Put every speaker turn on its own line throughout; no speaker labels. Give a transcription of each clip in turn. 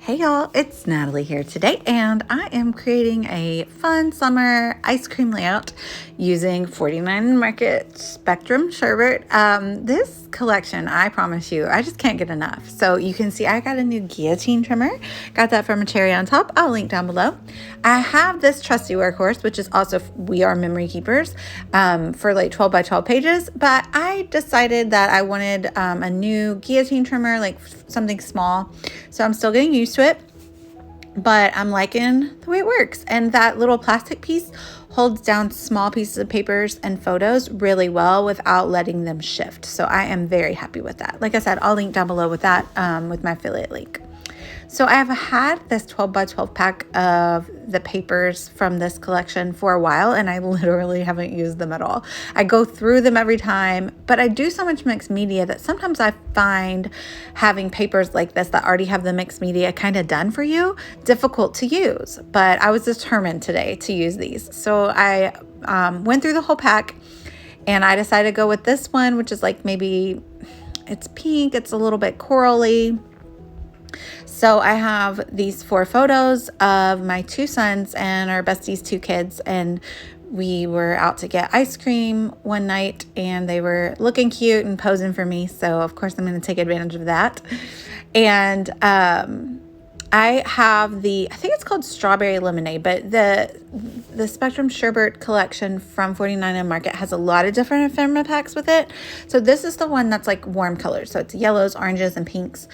Hey y'all, it's Natalie here today, and I am creating a fun summer ice cream layout using 49 Market Spectrum Sherbet. This collection, I promise you, I just can't get enough. So you can see I got a new guillotine trimmer, got that from a cherry on top. I'll link down below. I have this trusty workhorse, which is also We Are Memory Keepers, for like 12 by 12 pages, but I decided that I wanted a new guillotine trimmer, like something small. So I'm still getting used to it, but I'm liking the way it works. And that little plastic piece holds down small pieces of papers and photos really well without letting them shift. So I am very happy with that. Like I said, I'll link down below with that, with my affiliate link. So I have had this 12 by 12 pack of the papers from this collection for a while, and I literally haven't used them at all. I go through them every time, but I do so much mixed media that sometimes I find having papers like this that already have the mixed media kind of done for you difficult to use. But I was determined today to use these. So I went through the whole pack, and I decided to go with this one, which is like maybe it's pink, it's a little bit corally. So I have these 4 photos of my 2 sons and our besties' 2 kids, and we were out to get ice cream one night, and they were looking cute and posing for me. So of course I'm going to take advantage of that. And I have I think it's called Strawberry Lemonade, but the Spectrum Sherbet collection from 49 Market has a lot of different ephemera packs with it. So this is the one that's like warm colors. So it's yellows, oranges, and pinks.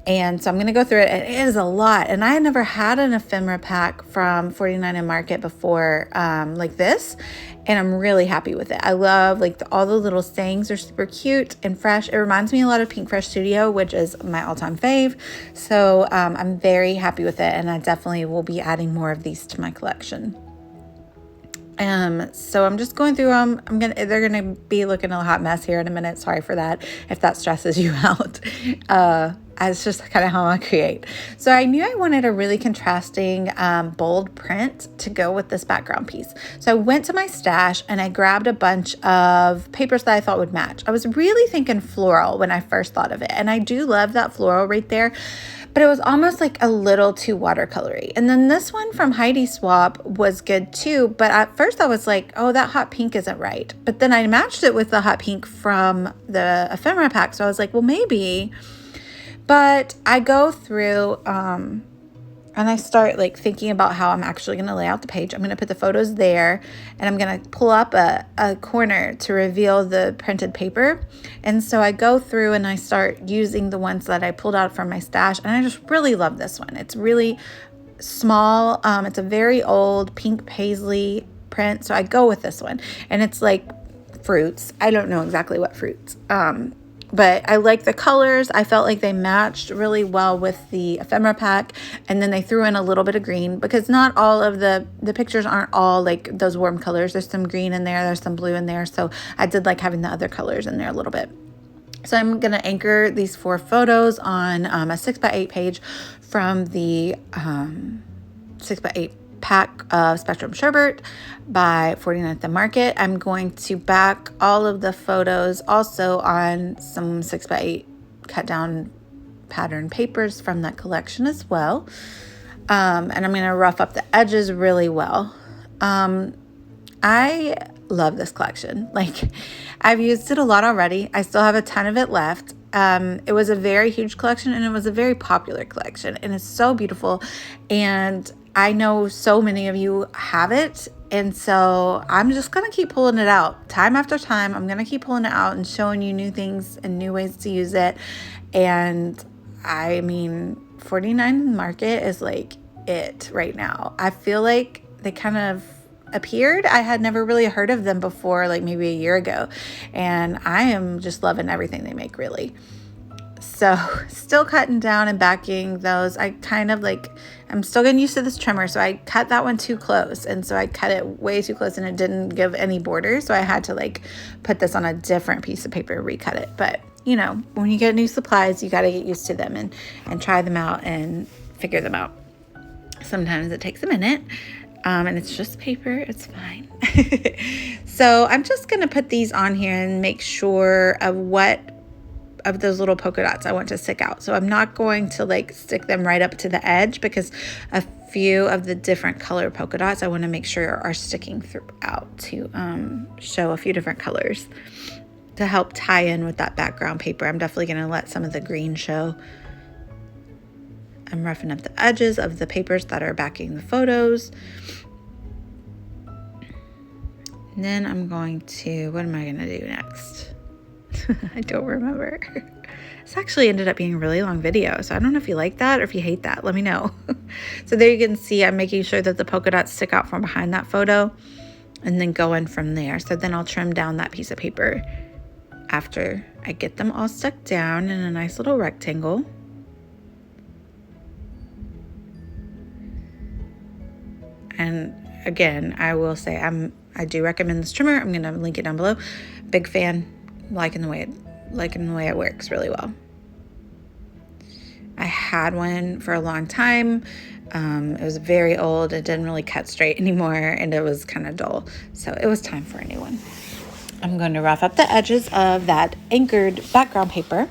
And so I'm going to go through it, and it is a lot. And I had never had an ephemera pack from 49 Market before, like this. And I'm really happy with it. I love like all the little sayings are super cute and fresh. It reminds me a lot of Pink Fresh Studio, which is my all-time fave. So I'm very happy with it, and I definitely will be adding more of these to my collection. So I'm just going through them. They're gonna be looking a hot mess here in a minute. Sorry for that if that stresses you out. It's just kind of how I create. So I knew I wanted a really contrasting, bold print to go with this background piece. So I went to my stash and I grabbed a bunch of papers that I thought would match. I was really thinking floral when I first thought of it. And I do love that floral right there, but it was almost like a little too watercolory. And then this one from Heidi Swap was good too. But at first I was like, oh, that hot pink isn't right. But then I matched it with the hot pink from the ephemera pack. So I was like, well, maybe. But I go through and I start like thinking about how I'm actually going to lay out the page. I'm going to put the photos there, and I'm going to pull up a corner to reveal the printed paper. And so I go through and I start using the ones that I pulled out from my stash, and I just really love this one. It's really small. It's a very old pink paisley print, so I go with this one. And it's like fruits. I don't know exactly what fruits. But I like the colors. I felt like they matched really well with the ephemera pack. And then they threw in a little bit of green, because not all of the pictures aren't all like those warm colors. There's some green in there. There's some blue in there. So I did like having the other colors in there a little bit. So I'm going to anchor these 4 photos on a 6x8 page from the 6x8 pack of Spectrum Sherbet by 49th Market. I'm going to back all of the photos also on some 6x8 cut down pattern papers from that collection as well. And I'm going to rough up the edges really well. I love this collection. Like, I've used it a lot already. I still have a ton of it left. It was a very huge collection, and it was a very popular collection, and it's so beautiful. And I know so many of you have it, and so I'm just going to keep pulling it out time after time. I'm going to keep pulling it out and showing you new things and new ways to use it. And I mean, 49 Market is like it right now. I feel like they kind of appeared. I had never really heard of them before, like maybe a year ago, and I am just loving everything they make, really. So still cutting down and backing those. I'm still getting used to this trimmer. So I cut that one too close. And so I cut it way too close, and it didn't give any borders. So I had to like put this on a different piece of paper, recut it. But you know, when you get new supplies, you got to get used to them and try them out and figure them out. Sometimes it takes a minute. And it's just paper. It's fine. So I'm just going to put these on here and make sure of what of those little polka dots I want to stick out. So I'm not going to like stick them right up to the edge, because a few of the different color polka dots I want to make sure are sticking throughout to show a few different colors to help tie in with that background paper. I'm definitely going to let some of the green show. I'm roughing up the edges of the papers that are backing the photos. And then I'm going to, what am I going to do next? I don't remember. This actually ended up being a really long video, so I don't know if you like that or if you hate that. Let me know. So there you can see I'm making sure that the polka dots stick out from behind that photo and then go in from there. So then I'll trim down that piece of paper after I get them all stuck down in a nice little rectangle. And again, I will say I do recommend this trimmer. I'm going to link it down below. Big fan, liking the way it works really well. I had one for a long time. It was very old. It didn't really cut straight anymore, and it was kind of dull. So it was time for a new one. I'm going to rough up the edges of that anchored background paper.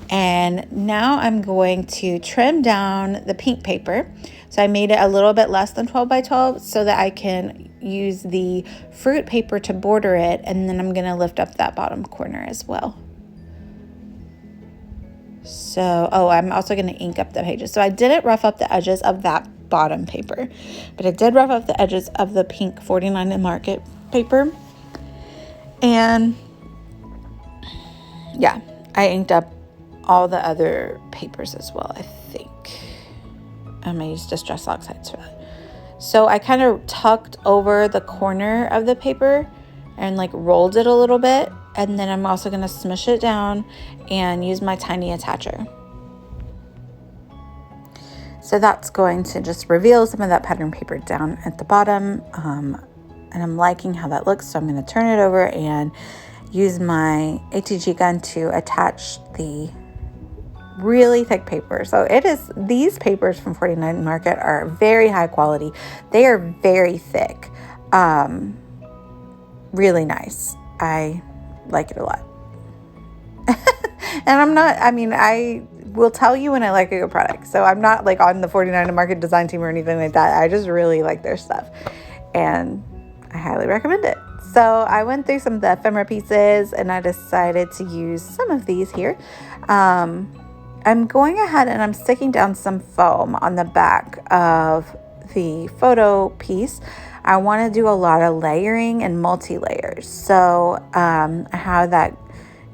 And now I'm going to trim down the pink paper. So I made it a little bit less than 12 by 12 so that I can use the fruit paper to border it. And then I'm going to lift up that bottom corner as well. So, I'm also going to ink up the pages. So I didn't rough up the edges of that bottom paper, but I did rough up the edges of the pink 49 and Market paper. And yeah, I inked up all the other papers as well, I think. I used Distress Oxides for that. So I kind of tucked over the corner of the paper and like rolled it a little bit. And then I'm also going to smush it down and use my tiny attacher. So that's going to just reveal some of that pattern paper down at the bottom. And I'm liking how that looks. So I'm going to turn it over and use my ATG gun to attach the really thick paper. So these papers from 49 Market are very high quality. They are very thick. Really nice. I like it a lot. And I will tell you when I like a good product. So I'm not like on the 49 Market design team or anything like that. I just really like their stuff. And I highly recommend it. So I went through some of the ephemera pieces and I decided to use some of these here. I'm going ahead and I'm sticking down some foam on the back of the photo piece. I want to do a lot of layering and multi-layers. So I have that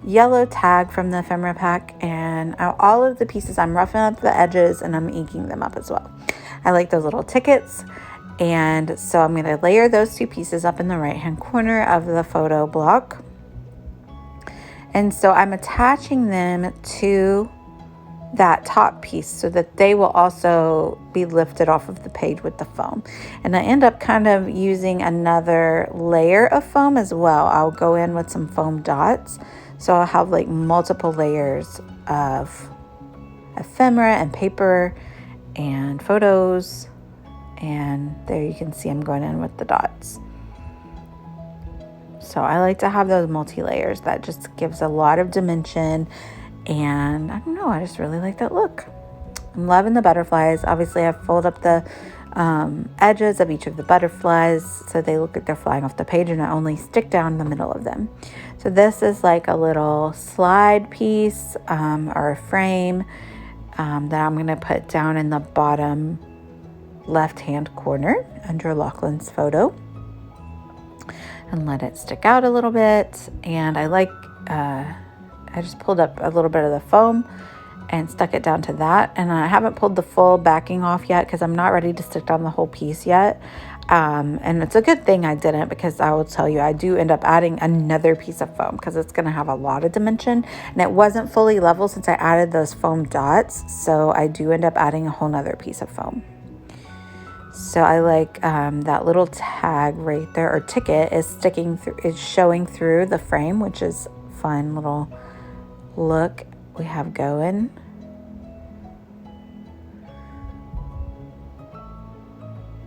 yellow tag from the ephemera pack, and all of the pieces I'm roughing up the edges and I'm inking them up as well. I like those little tickets. And so I'm going to layer those two pieces up in the right hand corner of the photo block. And so I'm attaching them to that top piece so that they will also be lifted off of the page with the foam. And I end up kind of using another layer of foam as well. I'll go in with some foam dots. So I'll have like multiple layers of ephemera and paper and photos. And there you can see I'm going in with the dots. So I like to have those multi-layers. That just gives a lot of dimension. And I don't know, I just really like that look. I'm loving the butterflies. Obviously, I've folded up the edges of each of the butterflies so they look like they're flying off the page, and I only stick down the middle of them. So this is like a little slide piece or a frame that I'm going to put down in the bottom left-hand corner under Lachlan's photo and let it stick out a little bit. And I like... I just pulled up a little bit of the foam and stuck it down to that. And I haven't pulled the full backing off yet because I'm not ready to stick down the whole piece yet. And it's a good thing I didn't, because I will tell you, I do end up adding another piece of foam because it's going to have a lot of dimension. And it wasn't fully level since I added those foam dots. So I do end up adding a whole nother piece of foam. So I like that little tag right there, or ticket, is showing through the frame, which is fun little look we have going.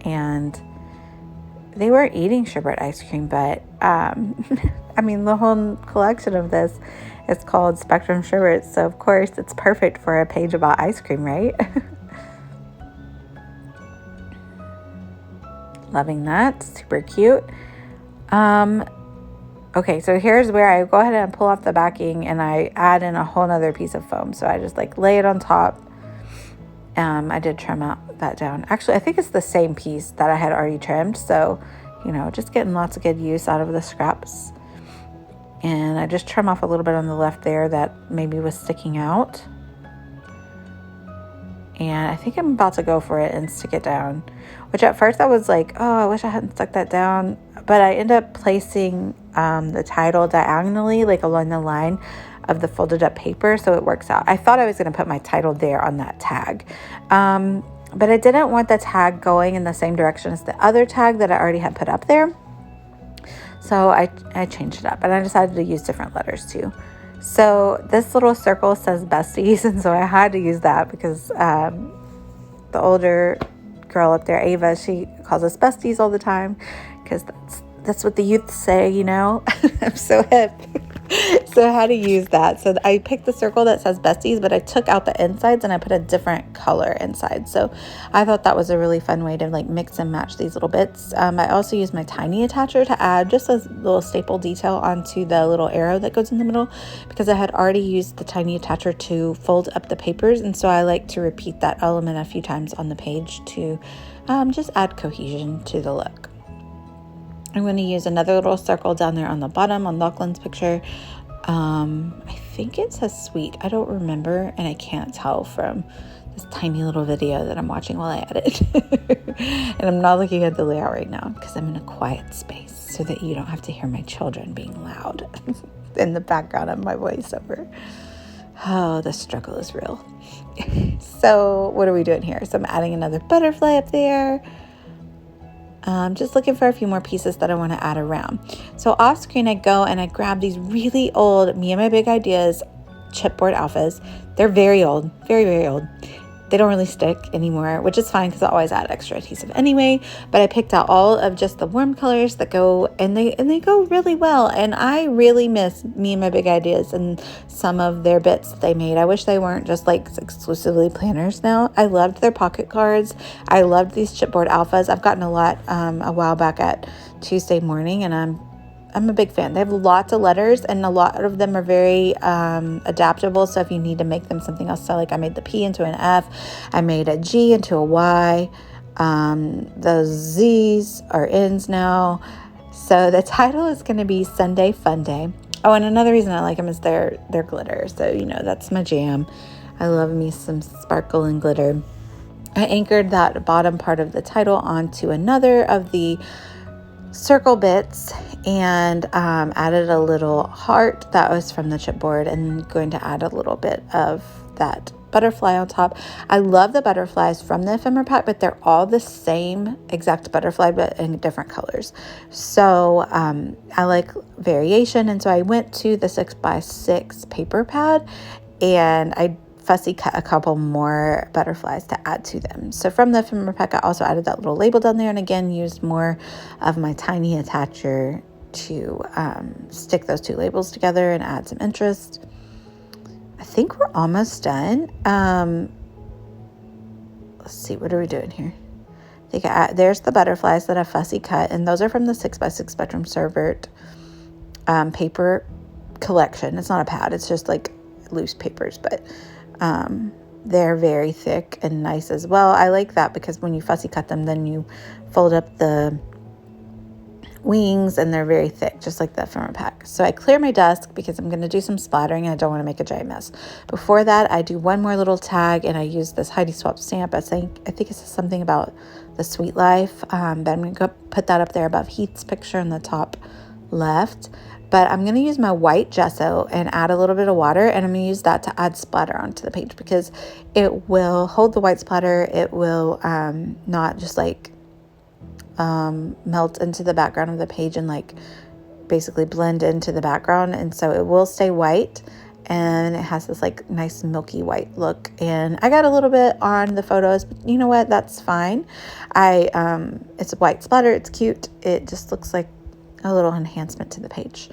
And they were eating sherbet ice cream, but the whole collection of this It's called Spectrum Sherbet, so of course it's perfect for a page about ice cream, right? Loving that. Super cute. Okay, so here's where I go ahead and pull off the backing and I add in a whole nother piece of foam. So I just like lay it on top. I did trim out that down. Actually, I think it's the same piece that I had already trimmed. So, you know, just getting lots of good use out of the scraps. And I just trim off a little bit on the left there that maybe was sticking out. And I think I'm about to go for it and stick it down, which at first I was like, oh, I wish I hadn't stuck that down. But I end up placing the title diagonally, like along the line of the folded up paper, so it works out. I thought I was going to put my title there on that tag, but I didn't want the tag going in the same direction as the other tag that I already had put up there. So I changed it up, and I decided to use different letters too. So this little circle says besties, and so I had to use that because the older girl up there, Ava, she calls us besties all the time because that's what the youth say, you know. I'm so hip. So I had to use that. So I picked the circle that says besties, but I took out the insides and I put a different color inside. So I thought that was a really fun way to like mix and match these little bits. I also used my tiny attacher to add just a little staple detail onto the little arrow that goes in the middle, because I had already used the tiny attacher to fold up the papers. And so I like to repeat that element a few times on the page to just add cohesion to the look. I'm going to use another little circle down there on the bottom on Lachlan's picture. I think it says sweet. I don't remember, and I can't tell from this tiny little video that I'm watching while I edit. And I'm not looking at the layout right now because I'm in a quiet space so that you don't have to hear my children being loud in the background of my voiceover. Oh, the struggle is real. So what are we doing here? So I'm adding another butterfly up there. Just looking for a few more pieces that I want to add around. So off screen, I go and I grab these really old Me and My Big Ideas chipboard alphas. They're very old, very, very old. They don't really stick anymore, which is fine because I always add extra adhesive anyway. But I picked out all of just the warm colors that go, and they go really well. And I really miss Me and My Big Ideas and some of their bits that they made. I wish they weren't just like exclusively planners now. I loved their pocket cards. I loved these chipboard alphas. I've gotten a lot a while back at Tuesday Morning, and I'm a big fan. They have lots of letters, and a lot of them are very adaptable. So if you need to make them something else, so like I made the P into an F, I made a G into a Y. Those Z's are N's now. So the title is going to be Sundae Funday. Oh, and another reason I like them is their glitter. So, you know, that's my jam. I love me some sparkle and glitter. I anchored that bottom part of the title onto another of the circle bits and added a little heart that was from the chipboard, and going to add a little bit of that butterfly on top. I love the butterflies from the ephemera pack, but they're all the same exact butterfly but in different colors. So I like variation, and so I went to the 6x6 paper pad and I fussy cut a couple more butterflies to add to them. So from the ephemera pack, I also added that little label down there, and again used more of my tiny attacher to stick those two labels together and add some interest. I think we're almost done. Let's see, what are we doing here? I think there's the butterflies that I fussy cut, and those are from the 6x6 Spectrum Sherbet paper collection. It's not a pad, it's just like loose papers, but they're very thick and nice as well. I like that because when you fussy cut them, then you fold up the wings and they're very thick, just like the ephemera pack. So I clear my desk because I'm going to do some splattering and I don't want to make a giant mess. Before that, I do one more little tag, and I use this Heidi Swap stamp. I think it says something about the sweet life, but I'm going to go put that up there above Heath's picture in the top left. But I'm going to use my white gesso and add a little bit of water, and I'm going to use that to add splatter onto the page because it will hold the white splatter. It will not just like melt into the background of the page and like basically blend into the background. And so it will stay white, and it has this like nice milky white look. And I got a little bit on the photos, but you know what? That's fine. It's a white splatter. It's cute. It just looks like a little enhancement to the page.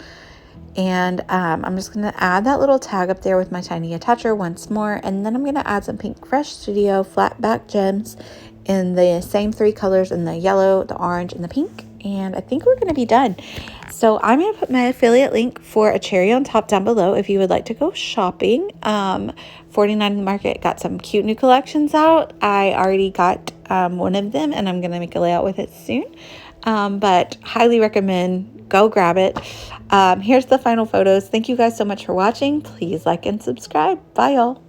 And I'm just going to add that little tag up there with my tiny attacher once more. And then I'm going to add some Pink Fresh Studio flat back gems in the same 3 colors, in the yellow, the orange, and the pink. And I think we're going to be done. So I'm going to put my affiliate link for a cherry on top down below if you would like to go shopping. 49 Market got some cute new collections out. I already got one of them, and I'm going to make a layout with it soon. But highly recommend. Go grab it. Here's the final photos. Thank you guys so much for watching. Please like and subscribe. Bye, y'all.